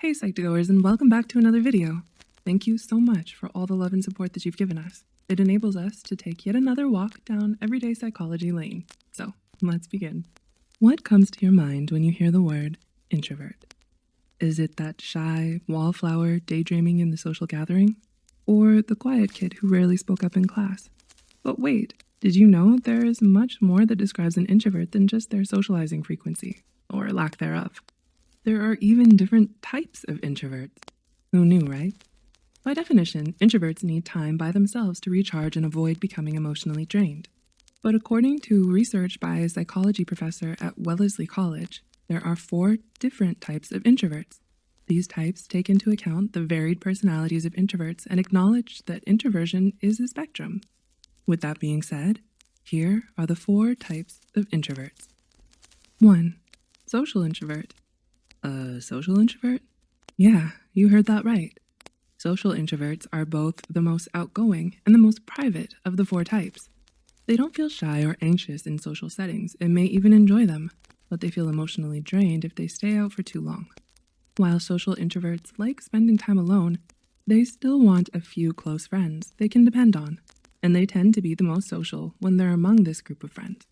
Hey Psych-goers, and welcome back to another video. Thank you so much for all the love and support that you've given us. It enables us to take yet another walk down everyday psychology lane. So, let's begin. What comes to your mind when you hear the word introvert? Is it that shy wallflower daydreaming in the social gathering? Or the quiet kid who rarely spoke up in class? But wait, did you know there is much more that describes an introvert than just their socializing frequency, or lack thereof? There are even different types of introverts. Who knew, right? By definition, introverts need time by themselves to recharge and avoid becoming emotionally drained. But according to research by a psychology professor at Wellesley College, there are 4 different types of introverts. These types take into account the varied personalities of introverts and acknowledge that introversion is a spectrum. With that being said, here are the 4 types of introverts. 1. Social introvert. A social introvert? Yeah, you heard that right. Social introverts are both the most outgoing and the most private of the 4 types. They don't feel shy or anxious in social settings and may even enjoy them, but they feel emotionally drained if they stay out for too long. While social introverts like spending time alone, they still want a few close friends they can depend on, and they tend to be the most social when they're among this group of friends.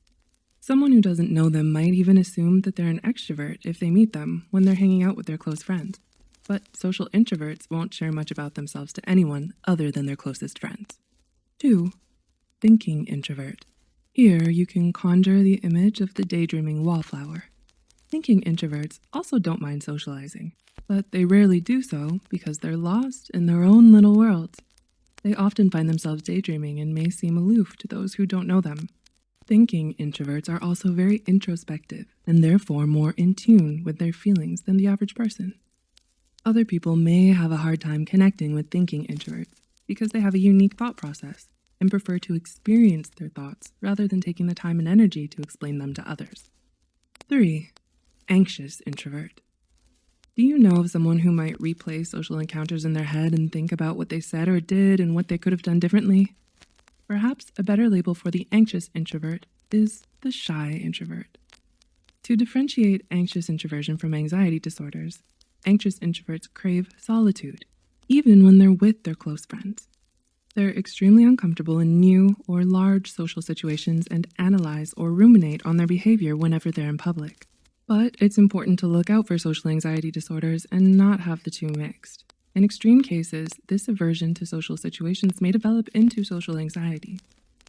Someone who doesn't know them might even assume that they're an extrovert if they meet them when they're hanging out with their close friends. But social introverts won't share much about themselves to anyone other than their closest friends. 2. Thinking introvert. Here you can conjure the image of the daydreaming wallflower. Thinking introverts also don't mind socializing, but they rarely do so because they're lost in their own little worlds. They often find themselves daydreaming and may seem aloof to those who don't know them. Thinking introverts are also very introspective and therefore more in tune with their feelings than the average person. Other people may have a hard time connecting with thinking introverts because they have a unique thought process and prefer to experience their thoughts rather than taking the time and energy to explain them to others. 3. Anxious introvert. Do you know of someone who might replay social encounters in their head and think about what they said or did and what they could have done differently? Perhaps a better label for the anxious introvert is the shy introvert. To differentiate anxious introversion from anxiety disorders, anxious introverts crave solitude, even when they're with their close friends. They're extremely uncomfortable in new or large social situations and analyze or ruminate on their behavior whenever they're in public. But it's important to look out for social anxiety disorders and not have the two mixed. In extreme cases, this aversion to social situations may develop into social anxiety.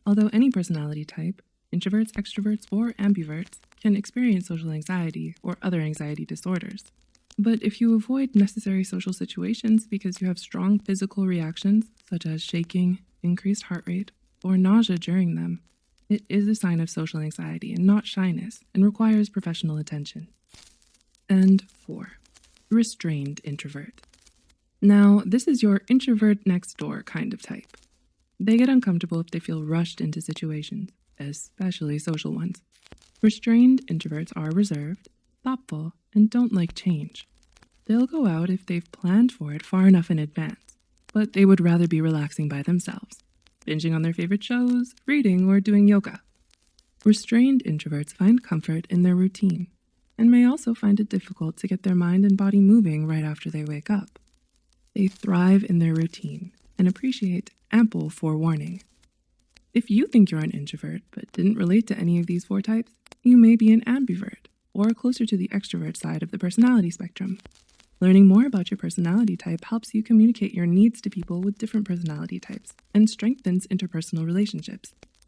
Although any personality type, introverts, extroverts, or ambiverts, can experience social anxiety or other anxiety disorders. But if you avoid necessary social situations because you have strong physical reactions, such as shaking, increased heart rate, or nausea during them, it is a sign of social anxiety and not shyness and requires professional attention. And 4. Restrained introvert. Now, this is your introvert next door kind of type. They get uncomfortable if they feel rushed into situations, especially social ones. Restrained introverts are reserved, thoughtful, and don't like change. They'll go out if they've planned for it far enough in advance, but they would rather be relaxing by themselves, binging on their favorite shows, reading, or doing yoga. Restrained introverts find comfort in their routine, and may also find it difficult to get their mind and body moving right after they wake up. They thrive in their routine and appreciate ample forewarning. If you think you're an introvert but didn't relate to any of these 4 types, you may be an ambivert, or closer to the extrovert side of the personality spectrum. Learning more about your personality type helps you communicate your needs to people with different personality types and strengthens interpersonal relationships.